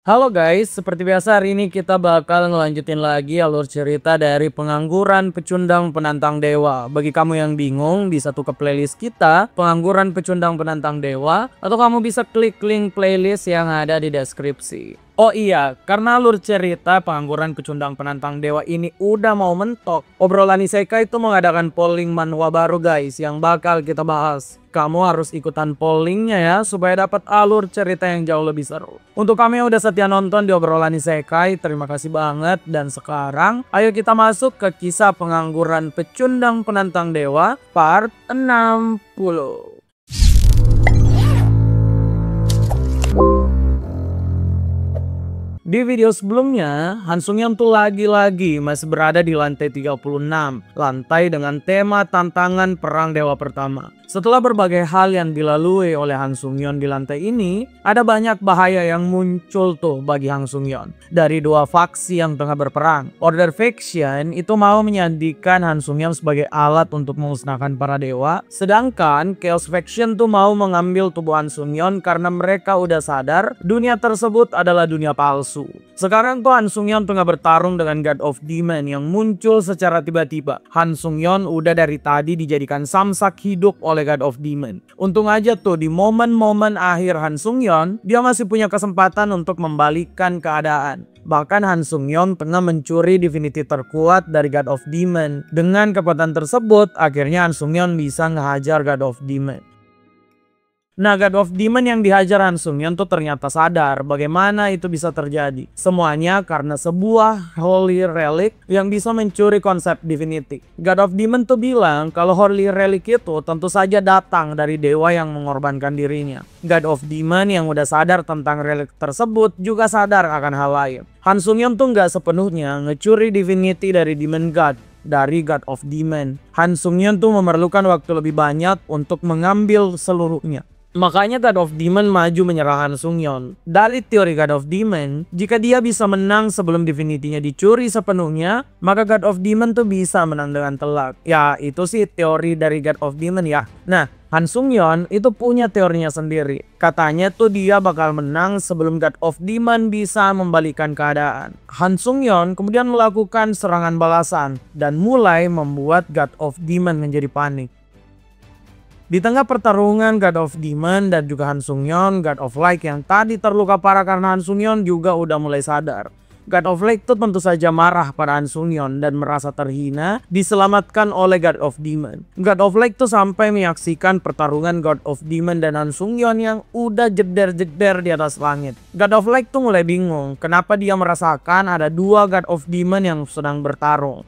Halo guys, seperti biasa hari ini kita bakal ngelanjutin lagi alur cerita dari Pengangguran Pecundang Penantang Dewa. Bagi kamu yang bingung, bisa tuh ke playlist kita, Pengangguran Pecundang Penantang Dewa, atau kamu bisa klik link playlist yang ada di deskripsi. Oh iya, karena alur cerita Pengangguran Pecundang Penantang Dewa ini udah mau mentok, Obrolan Isekai itu mengadakan polling manhwa baru guys yang bakal kita bahas. Kamu harus ikutan pollingnya ya supaya dapat alur cerita yang jauh lebih seru. Untuk kamu yang udah setia nonton di Obrolan Isekai, terima kasih banget. Dan sekarang ayo kita masuk ke kisah Pengangguran Pecundang Penantang Dewa part 60. Di video sebelumnya, Han Sung-yeon tuh lagi-lagi masih berada di lantai 36, lantai dengan tema tantangan perang dewa pertama. Setelah berbagai hal yang dilalui oleh Han Sung-yeon di lantai ini, ada banyak bahaya yang muncul tuh bagi Han Sung-yeon. Dari dua faksi yang tengah berperang, Order Faction itu mau menyandikan Han Sung-yeon sebagai alat untuk memusnahkan para dewa, sedangkan Chaos Faction tuh mau mengambil tubuh Han Sung-yeon karena mereka udah sadar dunia tersebut adalah dunia palsu. Sekarang tuh Han Sung-yeon tengah bertarung dengan God of Demon yang muncul secara tiba-tiba. Han Sung-yeon udah dari tadi dijadikan samsak hidup oleh God of Demon. Untung aja tuh di momen-momen akhir Han Sung-yeon, dia masih punya kesempatan untuk membalikkan keadaan. Bahkan Han Sung-yeon tengah mencuri divinity terkuat dari God of Demon. Dengan kekuatan tersebut, akhirnya Han Sung-yeon bisa ngehajar God of Demon. Nah, God of Demon yang dihajar Han Sung-yeon tuh ternyata sadar bagaimana itu bisa terjadi. Semuanya karena sebuah Holy Relic yang bisa mencuri konsep Divinity. God of Demon tuh bilang kalau Holy Relic itu tentu saja datang dari dewa yang mengorbankan dirinya. God of Demon yang udah sadar tentang relic tersebut juga sadar akan hal lain. Han Sung-yeon tuh nggak sepenuhnya ngecuri Divinity dari Demon God. Dari God of Demon, Han Sung-yeon tuh memerlukan waktu lebih banyak untuk mengambil seluruhnya. Makanya God of Demon maju menyerang Han Sung-yeon. Dari teori God of Demon, jika dia bisa menang sebelum Divinity-nya dicuri sepenuhnya, maka God of Demon tuh bisa menang dengan telak. Ya, itu sih teori dari God of Demon ya. Nah, Han Sung-yeon itu punya teorinya sendiri. Katanya tuh dia bakal menang sebelum God of Demon bisa membalikan keadaan. Han Sung-yeon kemudian melakukan serangan balasan dan mulai membuat God of Demon menjadi panik. Di tengah pertarungan God of Demon dan juga Han Sung-yeon, God of Light yang tadi terluka parah karena Han Sung-yeon juga udah mulai sadar. God of Light itu tentu saja marah pada Han Sung-yeon dan merasa terhina diselamatkan oleh God of Demon. God of Light itu sampai menyaksikan pertarungan God of Demon dan Han Sung-yeon yang udah jeder-jeder di atas langit. God of Light tuh mulai bingung kenapa dia merasakan ada dua God of Demon yang sedang bertarung.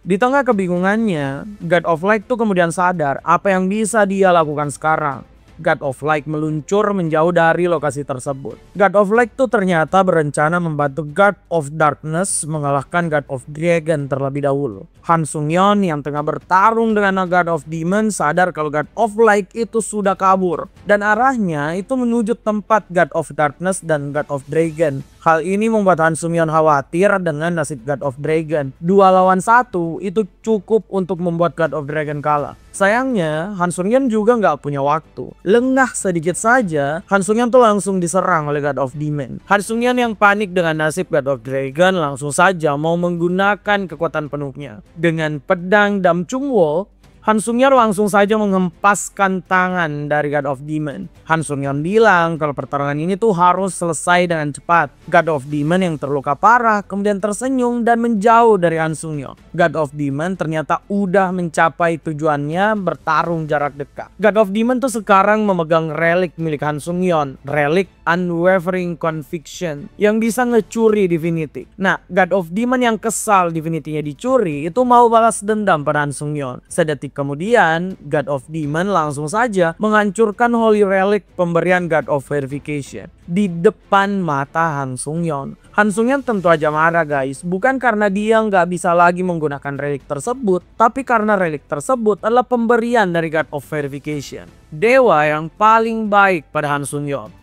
Di tengah kebingungannya, God of Light tuh kemudian sadar apa yang bisa dia lakukan sekarang. God of Light meluncur menjauh dari lokasi tersebut. God of Light tuh ternyata berencana membantu God of Darkness mengalahkan God of Dragon terlebih dahulu. Han Sung-yeon yang tengah bertarung dengan God of Demon sadar kalau God of Light itu sudah kabur. Dan arahnya itu menuju tempat God of Darkness dan God of Dragon. Hal ini membuat Han Sung-yeon khawatir dengan nasib God of Dragon. 2 lawan 1 itu cukup untuk membuat God of Dragon kalah. Sayangnya, Han Sung-yeon juga nggak punya waktu. Lengah sedikit saja, Han Sung-yeon tuh langsung diserang oleh God of Demon. Han Sung-yeon yang panik dengan nasib God of Dragon langsung saja mau menggunakan kekuatan penuhnya. Dengan pedang Dam Chungwo, Han Sung-yeon langsung saja mengempaskan tangan dari God of Demon. Han Sung-yeon bilang kalau pertarungan ini tuh harus selesai dengan cepat. God of Demon yang terluka parah kemudian tersenyum dan menjauh dari Han Sung-yeon. God of Demon ternyata udah mencapai tujuannya bertarung jarak dekat. God of Demon tuh sekarang memegang relik milik Han Sung-yeon. Relik Unwavering Conviction yang bisa ngecuri Divinity. Nah, God of Demon yang kesal Divinity-nya dicuri itu mau balas dendam pada Han Sung-yeon. Sedetik kemudian, God of Demon langsung saja menghancurkan Holy Relic pemberian God of Verification di depan mata Han Sung-yeon. Han Sung-yeon tentu aja marah guys, bukan karena dia nggak bisa lagi menggunakan relik tersebut, tapi karena relik tersebut adalah pemberian dari God of Verification, dewa yang paling baik pada Han Sung-yeon.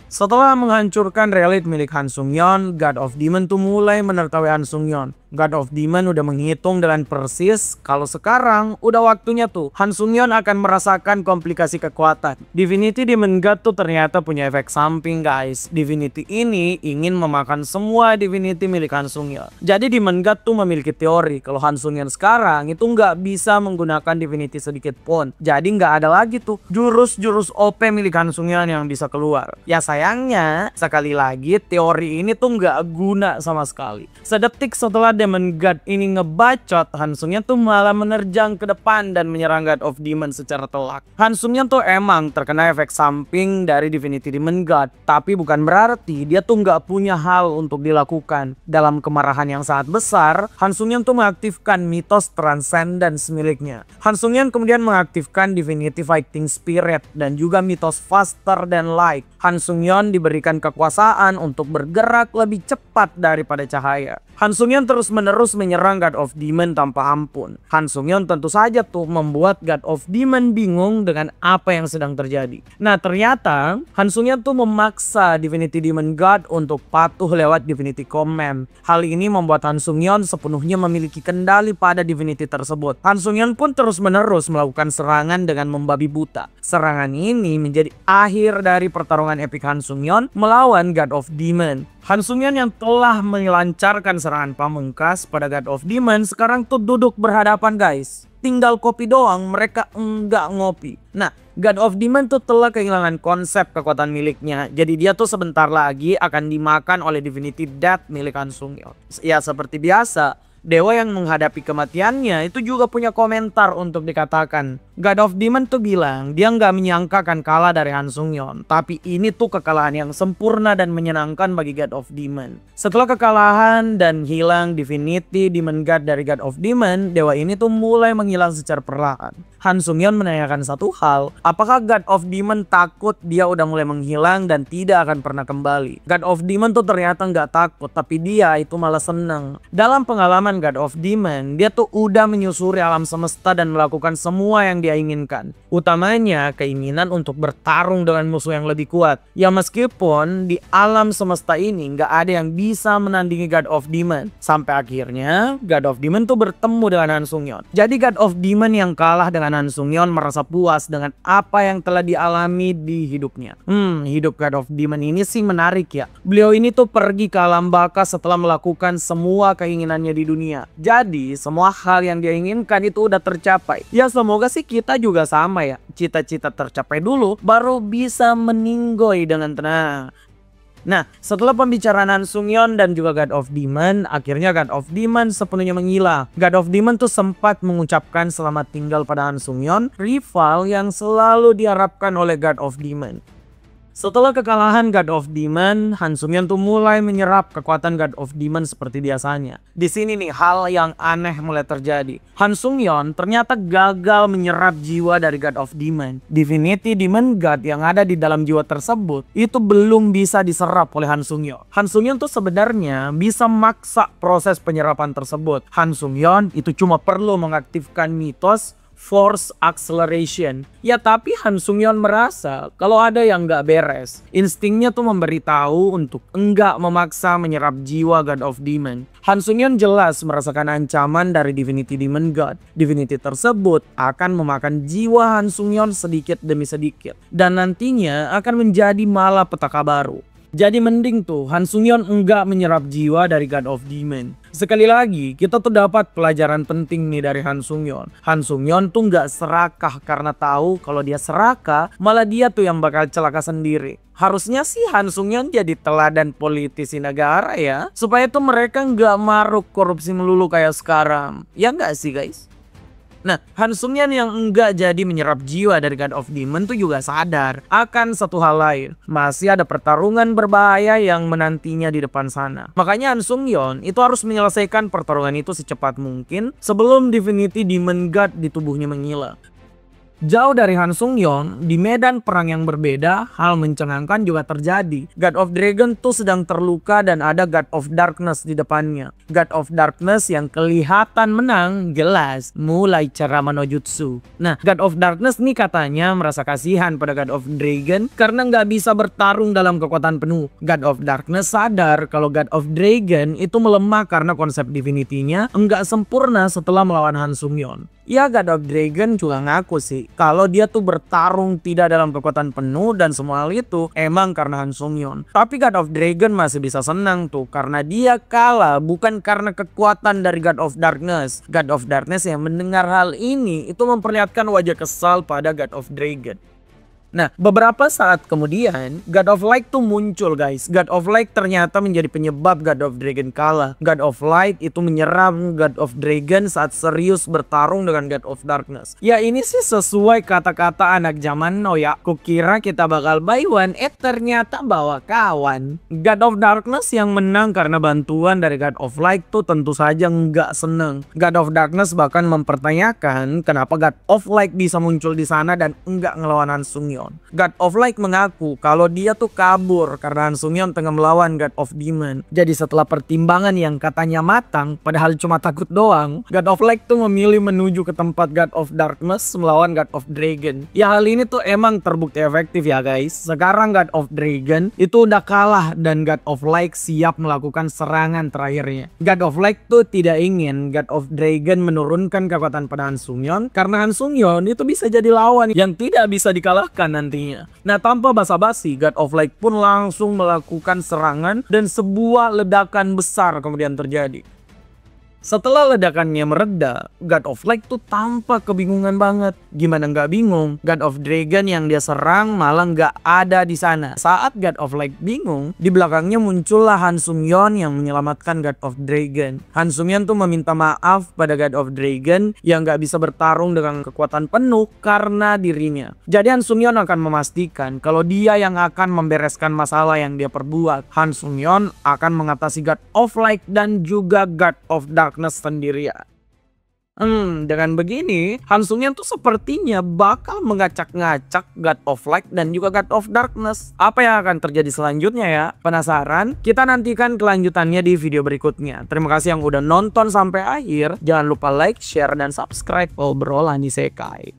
Setelah menghancurkan relik milik Han Sung-yeon, God of Demon tuh mulai menertawai Han Sung-yeon. God of Demon udah menghitung dengan persis kalau sekarang udah waktunya tuh Han Sung-yeon akan merasakan komplikasi kekuatan. Divinity Demon God tuh ternyata punya efek samping guys. Divinity ini ingin memakan semua Divinity milik Han Sung-yeon. Jadi Demon God tuh memiliki teori kalau Han Sung-yeon sekarang itu nggak bisa menggunakan Divinity sedikit pun. Jadi nggak ada lagi tuh jurus-jurus OP milik Han Sung-yeon yang bisa keluar. Ya sayangnya sekali lagi teori ini tuh nggak guna sama sekali. Sedetik setelah Demon God ini ngebacot, Han Sung-yeon tuh malah menerjang ke depan dan menyerang God of Demon secara telak. Han Sung-yeon tuh emang terkena efek samping dari Divinity Demon God, tapi bukan berarti dia tuh nggak punya hal untuk dilakukan. Dalam kemarahan yang sangat besar, Han Sung-yeon tuh mengaktifkan mitos Transcendence miliknya. Han Sung-yeon kemudian mengaktifkan Divinity Fighting Spirit dan juga mitos Faster Than Light. Han Sung-yeon diberikan kekuasaan untuk bergerak lebih cepat daripada cahaya. Han Sung-yeon terus-menerus menyerang God of Demon tanpa ampun. Han Sung-yeon tentu saja tuh membuat God of Demon bingung dengan apa yang sedang terjadi. Nah ternyata Han Sung-yeon tuh memaksa Divinity Demon God untuk patuh lewat Divinity Command. Hal ini membuat Han Sung-yeon sepenuhnya memiliki kendali pada Divinity tersebut. Han Sung-yeon pun terus-menerus melakukan serangan dengan membabi buta. Serangan ini menjadi akhir dari pertarungan epik Han Sung-yeon melawan God of Demon. Han Sung-yeon yang telah melancarkan serangan pamungkas pada God of Demon sekarang tuh duduk berhadapan guys. Tinggal kopi doang, mereka enggak ngopi. Nah, God of Demon tuh telah kehilangan konsep kekuatan miliknya. Jadi dia tuh sebentar lagi akan dimakan oleh Divinity Death milik Han Sung-yeon. Ya seperti biasa, dewa yang menghadapi kematiannya itu juga punya komentar untuk dikatakan. God of Demon tuh bilang dia nggak menyangka akan kalah dari Han Sung-yeon. Tapi ini tuh kekalahan yang sempurna dan menyenangkan bagi God of Demon. Setelah kekalahan dan hilang Divinity Demon God dari God of Demon, dewa ini tuh mulai menghilang secara perlahan. Han Sung-yeon menanyakan satu hal, apakah God of Demon takut dia udah mulai menghilang dan tidak akan pernah kembali? God of Demon tuh ternyata nggak takut, tapi dia itu malah seneng. Dalam pengalaman God of Demon, dia tuh udah menyusuri alam semesta dan melakukan semua yang dia inginkan. Utamanya keinginan untuk bertarung dengan musuh yang lebih kuat. Ya meskipun di alam semesta ini nggak ada yang bisa menandingi God of Demon. Sampai akhirnya God of Demon tuh bertemu dengan Han Sung-yeon. Jadi God of Demon yang kalah dengan Han Sung-yeon merasa puas dengan apa yang telah dialami di hidupnya. Hidup God of Demon ini sih menarik ya. Beliau ini tuh pergi ke alam baka setelah melakukan semua keinginannya di dunia. Jadi semua hal yang dia inginkan itu udah tercapai. Ya semoga sih kita juga sama ya. Cita-cita tercapai dulu baru bisa meninggoy dengan tenang. Nah, setelah pembicaraan Han Sung-yeon dan juga God of Demon, akhirnya God of Demon sepenuhnya menghilang. God of Demon tuh sempat mengucapkan selamat tinggal pada Han Sung-yeon, rival yang selalu diharapkan oleh God of Demon. Setelah kekalahan God of Demon, Han Sung-yeon tuh mulai menyerap kekuatan God of Demon seperti biasanya. Di sini nih hal yang aneh mulai terjadi. Han Sung-yeon ternyata gagal menyerap jiwa dari God of Demon. Divinity Demon God yang ada di dalam jiwa tersebut itu belum bisa diserap oleh Han Sung-yeon. Han Sung-yeon tuh sebenarnya bisa maksa proses penyerapan tersebut. Han Sung-yeon itu cuma perlu mengaktifkan mitos Force Acceleration. Ya tapi Han Sung-yeon merasa kalau ada yang nggak beres. Instingnya tuh memberitahu untuk enggak memaksa menyerap jiwa God of Demon. Han Sung-yeon jelas merasakan ancaman dari Divinity Demon God. Divinity tersebut akan memakan jiwa Han Sung-yeon sedikit demi sedikit. Dan nantinya akan menjadi malapetaka baru. Jadi mending tuh Han Sung-yeon enggak menyerap jiwa dari God of Demon. Sekali lagi kita tuh dapat pelajaran penting nih dari Han Sung-yeon. Han Sung-yeon tuh nggak serakah karena tahu kalau dia serakah malah dia tuh yang bakal celaka sendiri. Harusnya sih Han Sung-yeon jadi teladan politisi negara ya. Supaya tuh mereka nggak maruk korupsi melulu kayak sekarang. Ya nggak sih guys? Nah, Han Sung-yeon yang enggak jadi menyerap jiwa dari God of Demon tuh juga sadar akan satu hal lain. Masih ada pertarungan berbahaya yang menantinya di depan sana. Makanya Han Sung-yeon itu harus menyelesaikan pertarungan itu secepat mungkin sebelum Divinity Demon God di tubuhnya menghilang. Jauh dari Han Sung-yeon, di medan perang yang berbeda, hal mencengangkan juga terjadi. God of Dragon tuh sedang terluka dan ada God of Darkness di depannya. God of Darkness yang kelihatan menang jelas mulai ceramah no jutsu. Nah, God of Darkness nih katanya merasa kasihan pada God of Dragon karena nggak bisa bertarung dalam kekuatan penuh. God of Darkness sadar kalau God of Dragon itu melemah karena konsep divinity-nya nggak sempurna setelah melawan Han Sung-yeon. Ya, God of Dragon juga ngaku sih kalau dia tuh bertarung tidak dalam kekuatan penuh dan semua hal itu emang karena Han Sung-yeon. Tapi God of Dragon masih bisa senang tuh karena dia kalah bukan karena kekuatan dari God of Darkness. God of Darkness yang mendengar hal ini itu memperlihatkan wajah kesal pada God of Dragon. Nah, beberapa saat kemudian, God of Light tuh muncul guys. God of Light ternyata menjadi penyebab God of Dragon kalah. God of Light itu menyerang God of Dragon saat serius bertarung dengan God of Darkness. Ya ini sih sesuai kata-kata anak zaman now ya. Kukira kita bakal buy one, ternyata bawa kawan. God of Darkness yang menang karena bantuan dari God of Light tuh tentu saja nggak seneng. God of Darkness bahkan mempertanyakan kenapa God of Light bisa muncul di sana dan nggak ngelawan Han Sung-yeon. God of Light mengaku kalau dia tuh kabur karena Han Sung-yeon tengah melawan God of Demon. Jadi setelah pertimbangan yang katanya matang, padahal cuma takut doang, God of Light tuh memilih menuju ke tempat God of Darkness melawan God of Dragon. Ya hal ini tuh emang terbukti efektif ya guys. Sekarang God of Dragon itu udah kalah dan God of Light siap melakukan serangan terakhirnya. God of Light tuh tidak ingin God of Dragon menurunkan kekuatan pada Han Sung-yeon karena Han Sung-yeon itu bisa jadi lawan yang tidak bisa dikalahkan nantinya. Nah, tanpa basa-basi, God of Light pun langsung melakukan serangan dan sebuah ledakan besar kemudian terjadi. Setelah ledakannya mereda, God of Light tuh tampak kebingungan banget. Gimana nggak bingung? God of Dragon yang dia serang malah nggak ada di sana. Saat God of Light bingung, di belakangnya muncullah Han Sung-yeon yang menyelamatkan God of Dragon. Han Sung-yeon tuh meminta maaf pada God of Dragon yang nggak bisa bertarung dengan kekuatan penuh karena dirinya. Jadi Han Sung-yeon akan memastikan kalau dia yang akan membereskan masalah yang dia perbuat. Han Sung-yeon akan mengatasi God of Light dan juga God of Darkness sendirian. Dengan begini, Han Sung-yeon tuh sepertinya bakal mengacak-ngacak God of Light dan juga God of Darkness. Apa yang akan terjadi selanjutnya ya? Penasaran? Kita nantikan kelanjutannya di video berikutnya. Terima kasih yang udah nonton sampai akhir. Jangan lupa like, share, dan subscribe obrolan isekai.